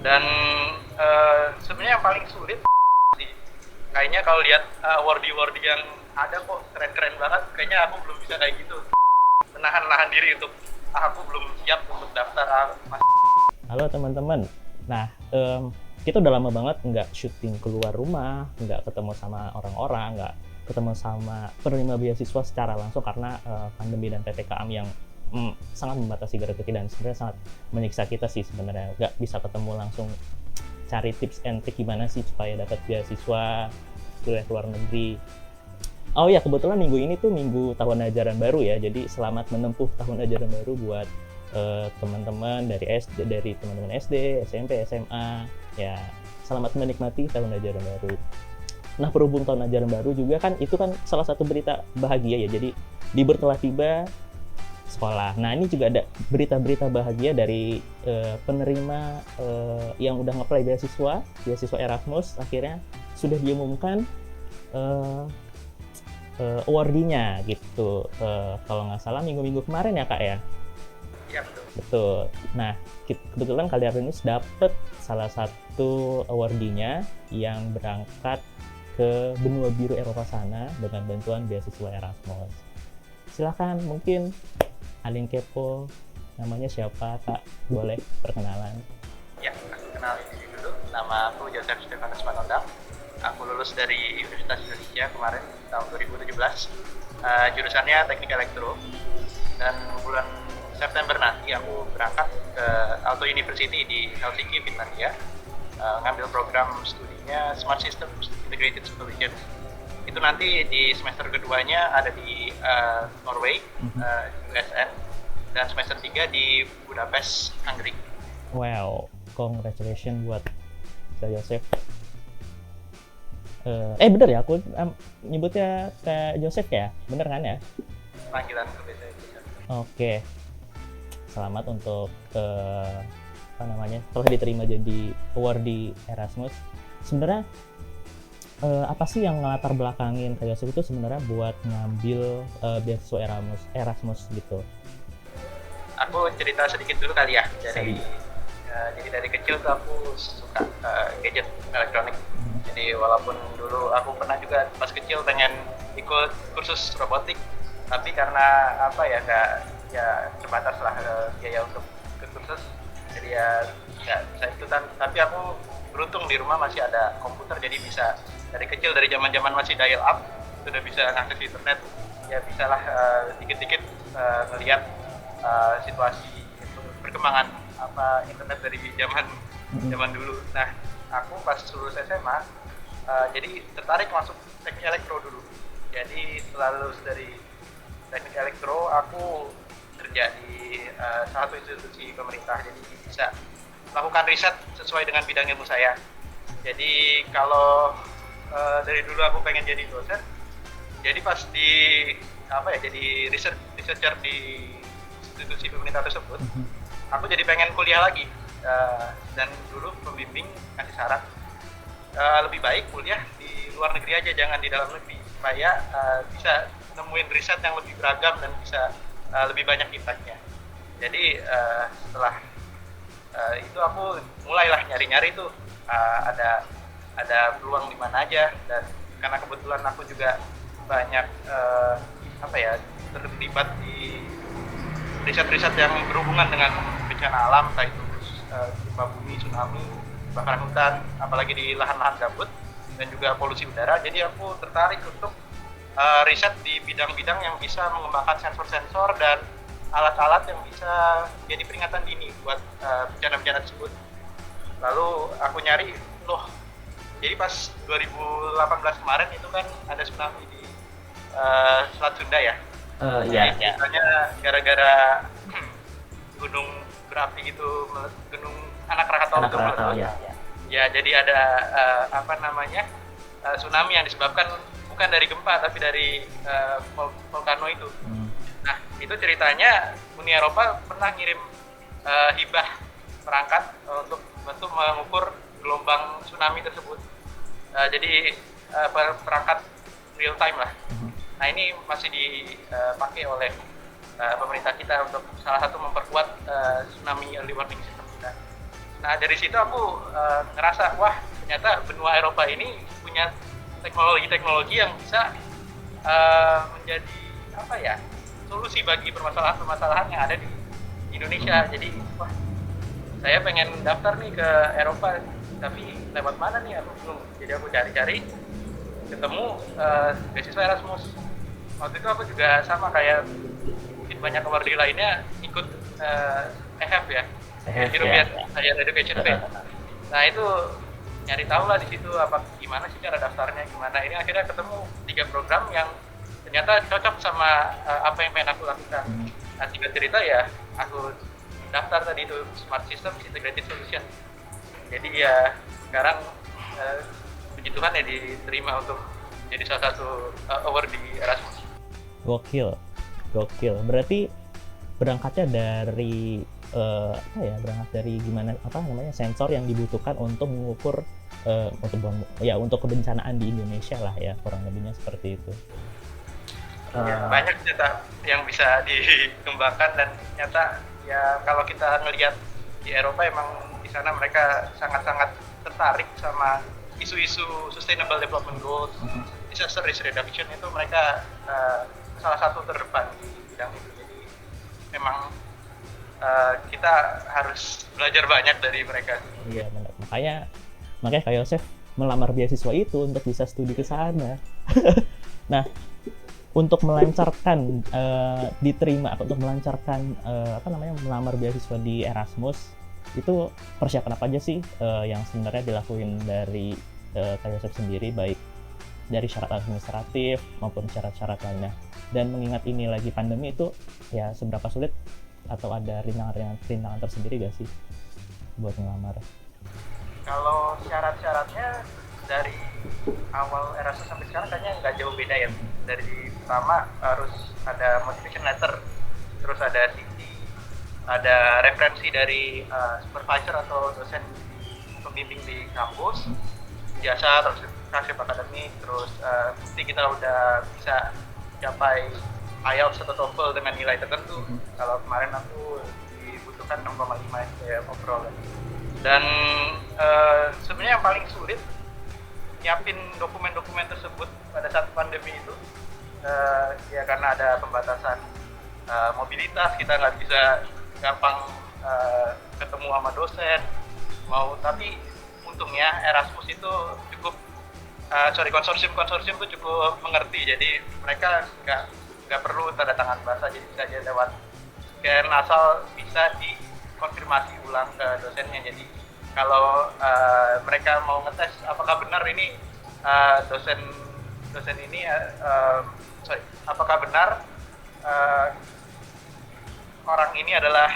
Dan sebenarnya yang paling sulit sih, kayaknya kalau lihat awardee yang ada kok keren-keren banget, kayaknya aku belum bisa kayak gitu, menahan diri untuk aku belum siap untuk daftar. Halo teman-teman, nah kita udah lama banget nggak syuting keluar rumah, nggak ketemu sama orang-orang, nggak ketemu sama penerima beasiswa secara langsung karena pandemi dan PPKM yang sangat membatasi gerak kita dan sebenarnya sangat menyiksa kita sih sebenarnya. Nggak bisa ketemu langsung, cari tips and trick gimana sih supaya dapat beasiswa kuliah ke luar negeri. Oh ya, kebetulan minggu ini tuh minggu tahun ajaran baru ya, jadi selamat menempuh tahun ajaran baru buat teman-teman dari teman-teman SD, SMP, SMA. Ya, selamat menikmati tahun ajaran baru. Nah, berhubung tahun ajaran baru juga kan itu kan salah satu berita bahagia ya. Jadi libur telah tiba, sekolah. Nah, ini juga ada berita-berita bahagia dari penerima yang udah nge-apply beasiswa Erasmus. Akhirnya sudah diumumkan awardee-nya gitu. Kalau nggak salah minggu-minggu kemarin ya Kak ya? Iya betul. Betul. Nah, kebetulan Kaliarnus dapet salah satu awardee-nya yang berangkat ke benua biru Eropa sana dengan bantuan beasiswa Erasmus. Silakan, mungkin ada yang kepo, namanya siapa Kak? Boleh perkenalan? Ya, aku kenalin diri dulu. Nama aku Joseph Stefanus Manondang. Aku lulus dari Universitas Indonesia kemarin tahun 2017. Jurusannya Teknik Elektro. Dan bulan September nanti aku berangkat ke Aalto University di Helsinki, Finlandia. Ngambil program studinya Smart Systems Integrated Supervision. Itu nanti di semester keduanya ada di Norway, USN, dan semester 3 di Budapest, Hungary. Wow, congratulations buat Kak Joseph. Bener ya, aku nyebutnya Kak Joseph ya? Bener kan ya? Panggilan ke biasanya. Oke, selamat untuk telah diterima jadi awardee Erasmus. Sebenarnya apa sih yang latar belakangin Kak Joseph itu sebenarnya buat ngambil beasiswa Erasmus gitu? Aku cerita sedikit dulu kali ya. Jadi dari kecil tuh aku suka gadget elektronik. Jadi walaupun dulu aku pernah juga pas kecil pengen ikut kursus robotik, tapi karena apa ya nggak terbatas lah biaya untuk ikut kursus, jadi ya nggak bisa ikutan. Tapi aku beruntung di rumah masih ada komputer, jadi bisa dari kecil, dari zaman masih dial up sudah bisa akses internet. Ya bisalah dikit-dikit ngelihat situasi perkembangan internet dari zaman dulu. Nah, aku pas lulus SMA jadi tertarik masuk teknik elektro dulu. Jadi setelah lulus dari teknik elektro, aku kerja di salah satu institusi pemerintah, jadi bisa melakukan riset sesuai dengan bidang ilmu saya. Jadi kalau dari dulu aku pengen jadi dosen, jadi pas jadi researcher di institusi pemerintah tersebut, aku jadi pengen kuliah lagi. Dan dulu pembimbing kasih saran lebih baik kuliah di luar negeri aja, jangan di dalam negeri, supaya bisa nemuin riset yang lebih beragam dan bisa lebih banyak impactnya. Jadi setelah itu aku mulailah nyari-nyari tuh ada peluang di mana aja, dan karena kebetulan aku juga banyak terlibat di riset-riset yang berhubungan dengan bencana alam, entah itu gempa bumi, tsunami, kebakaran hutan, apalagi di lahan-lahan gambut, dan juga polusi udara. Jadi aku tertarik untuk riset di bidang-bidang yang bisa mengembangkan sensor-sensor dan alat-alat yang bisa jadi peringatan dini buat bencana-bencana tersebut. Lalu aku nyari, jadi pas 2018 kemarin itu kan ada tsunami di Selat Sunda ya. Iya. Misalnya gara-gara gunung berapi gitu, gunung anak Krakatau itu meletus. Ya, jadi ada tsunami yang disebabkan bukan dari gempa tapi dari volcano itu. Nah, itu ceritanya Uni Eropa pernah ngirim hibah perangkat untuk bantu mengukur gelombang tsunami tersebut. Jadi perangkat real time lah. Nah, ini masih dipakai oleh pemerintah kita untuk salah satu memperkuat tsunami early warning system kita. Nah dari situ aku ngerasa wah ternyata benua Eropa ini punya teknologi-teknologi yang bisa menjadi apa ya solusi bagi permasalahan-permasalahan yang ada di Indonesia. Jadi wah saya pengen daftar nih ke Eropa tapi lewat mana nih aku bingung. Jadi aku cari-cari ketemu beasiswa Erasmus. Waktu itu aku juga sama kayak mungkin banyak awardee lainnya ikut EHF ya, European Higher Education Fair. Nah itu nyari tahu lah di situ apa gimana sih cara daftarnya gimana. Ini akhirnya ketemu 3 program yang ternyata cocok sama apa yang pengen aku lakukan. Nah singkat cerita ya aku daftar tadi itu Smart Systems Integrated Solution. Jadi ya sekarang puji Tuhan ya diterima untuk jadi salah satu awardee Erasmus. Gokil. Berarti berangkatnya dari berangkat dari gimana sensor yang dibutuhkan untuk mengukur untuk kebencanaan di Indonesia lah ya, kurang lebihnya seperti itu. Ya, banyak ternyata yang bisa dikembangkan dan ternyata ya kalau kita ngelihat di Eropa emang di sana mereka sangat-sangat tertarik sama isu-isu sustainable development goals, disaster risk reduction itu mereka salah satu terdepan di bidang itu. Jadi memang kita harus belajar banyak dari mereka. Iya benar. Makanya Kak Yosef melamar beasiswa itu untuk bisa studi ke sana. Nah, untuk melancarkan melamar beasiswa di Erasmus itu persiapan apa aja sih yang sebenarnya dilakuin dari Kak Yosef sendiri, baik dari syarat administratif maupun syarat-syarat lainnya. Dan mengingat ini lagi pandemi itu ya seberapa sulit atau ada rintangan tersendiri gak sih buat ngelamar? Kalau syarat-syaratnya dari awal Erasmus sampai sekarang kayaknya nggak jauh beda ya. Dari pertama harus ada motivation letter, terus ada CV, ada referensi dari supervisor atau dosen pembimbing di kampus, jasa, terus transkrip akademik, terus bukti kita udah bisa capai IELTS atau TOEFL dengan nilai tertentu. Kalau kemarin aku dibutuhkan 6,5 ya overall. Dan sebenarnya yang paling sulit nyiapin dokumen-dokumen tersebut pada saat pandemi itu ya karena ada pembatasan mobilitas, kita nggak bisa gampang ketemu sama dosen tapi untungnya Erasmus itu cukup konsorsium itu cukup mengerti, jadi mereka nggak perlu tanda tangan bahasa, jadi bisa aja lewat scan asal bisa dikonfirmasi ulang ke dosennya. Jadi kalau mereka mau ngetes apakah benar ini dosen ini apakah benar orang ini adalah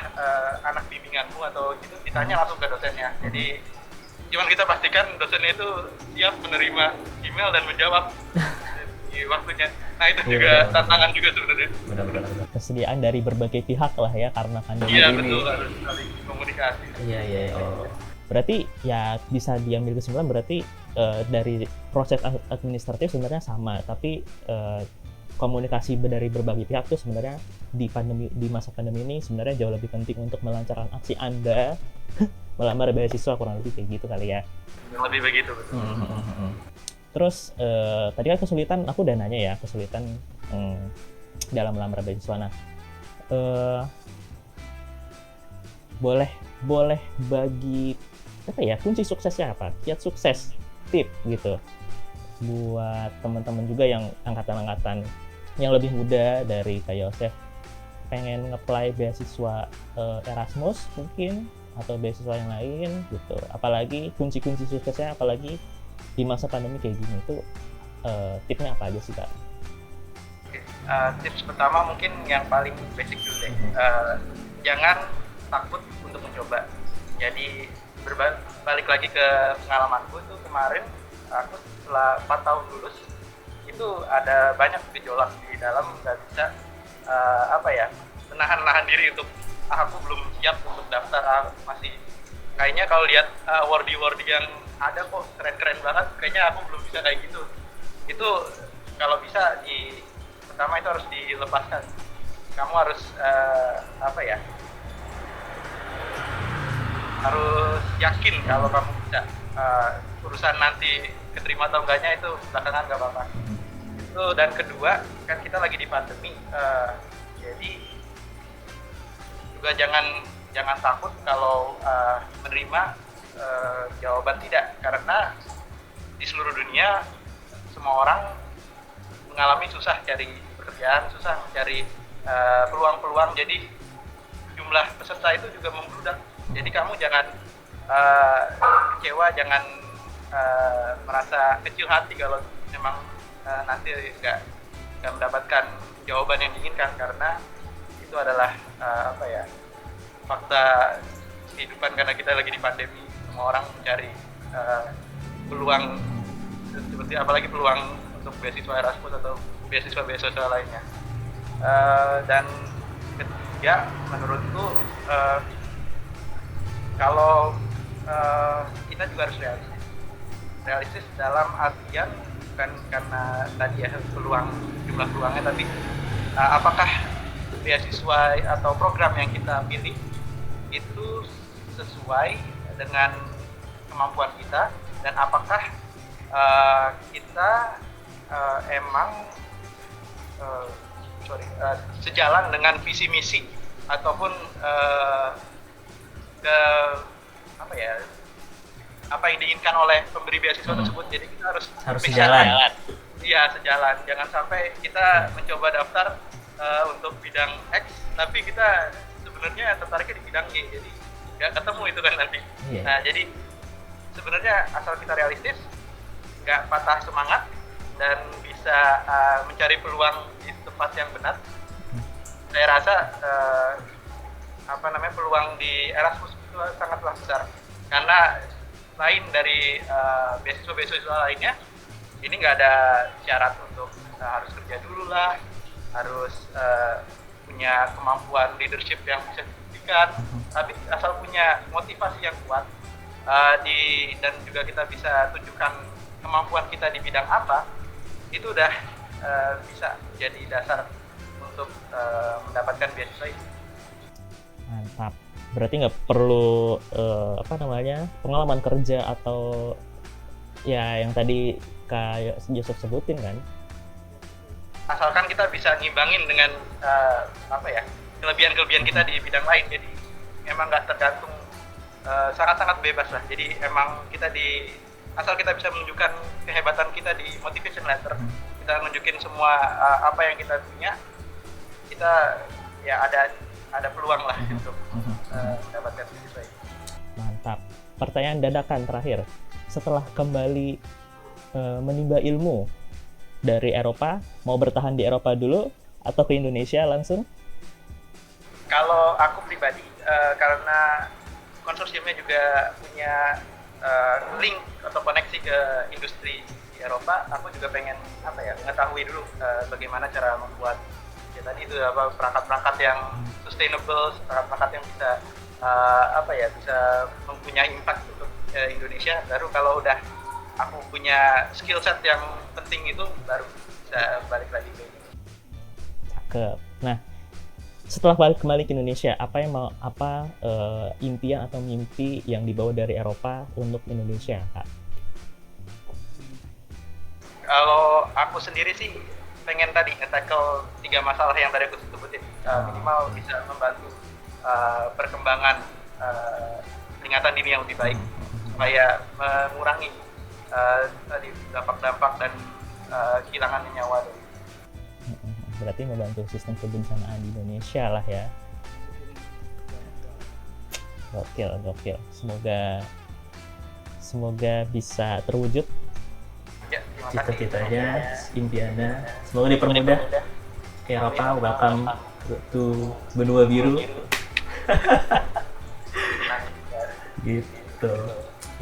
anak bimbinganmu atau gitu, ditanya langsung ke dosennya. Jadi cuman kita pastikan dosennya itu siap menerima email dan menjawab di waktunya. Nah itu juga tantangan juga sebenarnya. Benar. Kesediaan dari berbagai pihak lah ya karena pandemi ini. Iya betul, harus saling komunikasi. Iya. Berarti ya bisa diambil kesimpulan berarti dari proses administratif sebenarnya sama, tapi komunikasi dari berbagai pihak tuh sebenarnya di masa pandemi ini sebenarnya jauh lebih penting untuk melancarkan aksi Anda melamar beasiswa, kurang lebih kayak gitu kali ya. Lebih begitu betul. Terus tadi kan aku udah nanya ya kesulitan dalam melamar beasiswa. Nah, boleh bagi kunci suksesnya apa? Kiat sukses, tip gitu buat teman-teman juga yang angkatan-angkatan yang lebih muda dari Kak Yosef pengen nge-apply beasiswa Erasmus mungkin atau beasiswa yang lain gitu. Apalagi kunci-kunci suksesnya apalagi di masa pandemi kayak gini itu tipnya apa aja sih Kak? Tips pertama mungkin yang paling basic dulu deh. Jangan takut untuk mencoba. Jadi balik lagi ke pengalamanku tuh kemarin aku setelah 4 tahun lulus itu ada banyak gejolak di dalam, nggak bisa menahan diri untuk aku belum siap untuk daftar, masih kayaknya kalau lihat awardee yang ada kok keren-keren banget, kayaknya aku belum bisa kayak gitu. Itu kalau bisa pertama itu harus dilepaskan. Kamu harus harus yakin kalau kamu bisa. Urusan nanti keterima atau enggaknya itu belakangan nggak apa-apa. Itu, dan kedua kan kita lagi di pandemi, jadi juga jangan takut kalau menerima jawaban tidak, karena di seluruh dunia semua orang mengalami susah cari pekerjaan, susah mencari peluang-peluang, jadi jumlah peserta itu juga membludak. Jadi kamu jangan kecewa, jangan merasa kecil hati kalau memang nanti nggak mendapatkan jawaban yang diinginkan, karena itu adalah fakta kehidupan, karena kita lagi di pandemi, semua orang mencari peluang, seperti apalagi peluang untuk beasiswa Erasmus atau beasiswa lainnya. Dan ketiga, menurutku kalau kita juga harus realistis dalam artian bukan karena tadi ya jumlah peluangnya, tapi apakah beasiswa atau program yang kita pilih itu sesuai dengan kemampuan kita, dan apakah kita emang sejalan dengan visi misi ataupun apa yang diinginkan oleh pemberi beasiswa tersebut. Jadi kita harus sejalan. Iya, sejalan. Jangan sampai kita mencoba daftar untuk bidang X, tapi kita sebenarnya tertariknya di bidang Y, jadi nggak ketemu itu kan nanti. Yeah. Nah, jadi sebenarnya asal kita realistis, nggak patah semangat, dan bisa mencari peluang di tempat yang benar, saya rasa peluang di Erasmus itu sangatlah besar. Karena lain dari beasiswa lainnya, ini nggak ada syarat untuk harus kerja dulu lah, harus punya kemampuan leadership yang bisa dibuktikan, tapi asal punya motivasi yang kuat, dan juga kita bisa tunjukkan kemampuan kita di bidang apa, itu udah bisa jadi dasar untuk mendapatkan beasiswa itu. Mantap. Berarti nggak perlu pengalaman kerja atau ya yang tadi Kak Joseph sebutin kan? Asalkan kita bisa ngimbangin dengan kelebihan-kelebihan kita di bidang lain, jadi emang nggak tergantung, sangat-sangat bebas lah. Jadi emang asal kita bisa menunjukkan kehebatan kita di motivation letter, kita nunjukin semua apa yang kita punya, kita ya ada peluang lah untuk mendapatkan beasiswa itu. Mantap. Pertanyaan dadakan terakhir, setelah kembali menimba ilmu dari Eropa, mau bertahan di Eropa dulu atau ke Indonesia langsung? Kalau aku pribadi, karena konsorsiumnya juga punya link atau koneksi ke industri di Eropa, aku juga pengen mengetahui dulu bagaimana cara membuat perangkat-perangkat yang sustainable, perangkat-perangkat yang bisa mempunyai impact untuk Indonesia. Baru kalau udah aku punya skill set yang penting itu, baru bisa balik lagi ke Indonesia. Cakep. Nah, setelah balik kembali ke Indonesia, apa impian atau mimpi yang dibawa dari Eropa untuk Indonesia, Kak? Kalau aku sendiri sih pengen tadi nge-tackle 3 masalah yang tadi aku sebutin, minimal bisa membantu perkembangan peringatan dini yang lebih baik, supaya mengurangi dampak-dampak dan kehilangan nyawa. Berarti membantu sistem kebencanaan di Indonesia lah ya. Gokil. Semoga bisa terwujud cita-citanya, impiannya. Semoga dipermudah. Ke Eropa, welcome to benua biru. Gitu.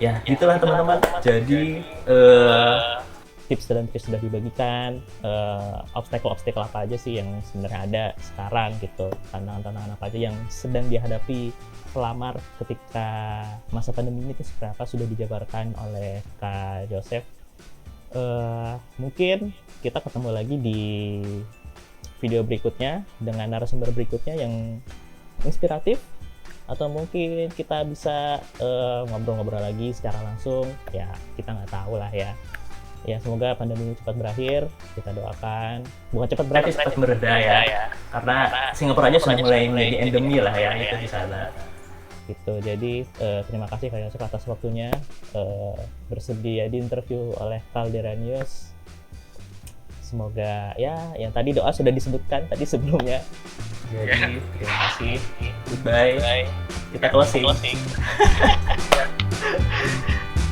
Ya, gitulah teman-teman. Jadi tips dan trik sudah dibagikan. Obstacle apa aja sih yang sebenarnya ada sekarang gitu, tantangan-tantangan apa aja yang sedang dihadapi pelamar ketika masa pandemi ini, itu seberapa sudah dijabarkan oleh Kak Joseph. Mungkin kita ketemu lagi di video berikutnya dengan narasumber berikutnya yang inspiratif atau mungkin kita bisa ngobrol-ngobrol lagi secara langsung. Ya kita nggak tahu lah ya. Ya semoga pandemi ini cepat berakhir, kita doakan. Bukan cepat berakhir, cepat mereda ya. Karena Singapura aja sudah mulai menjadi endemi lah ya itu di sana. Gitu. Jadi terima kasih Kak Yosef atas waktunya, bersedia diinterview oleh Caldera News. Semoga ya yang tadi doa sudah disebutkan tadi sebelumnya. Jadi terima kasih. Goodbye. Kita closing.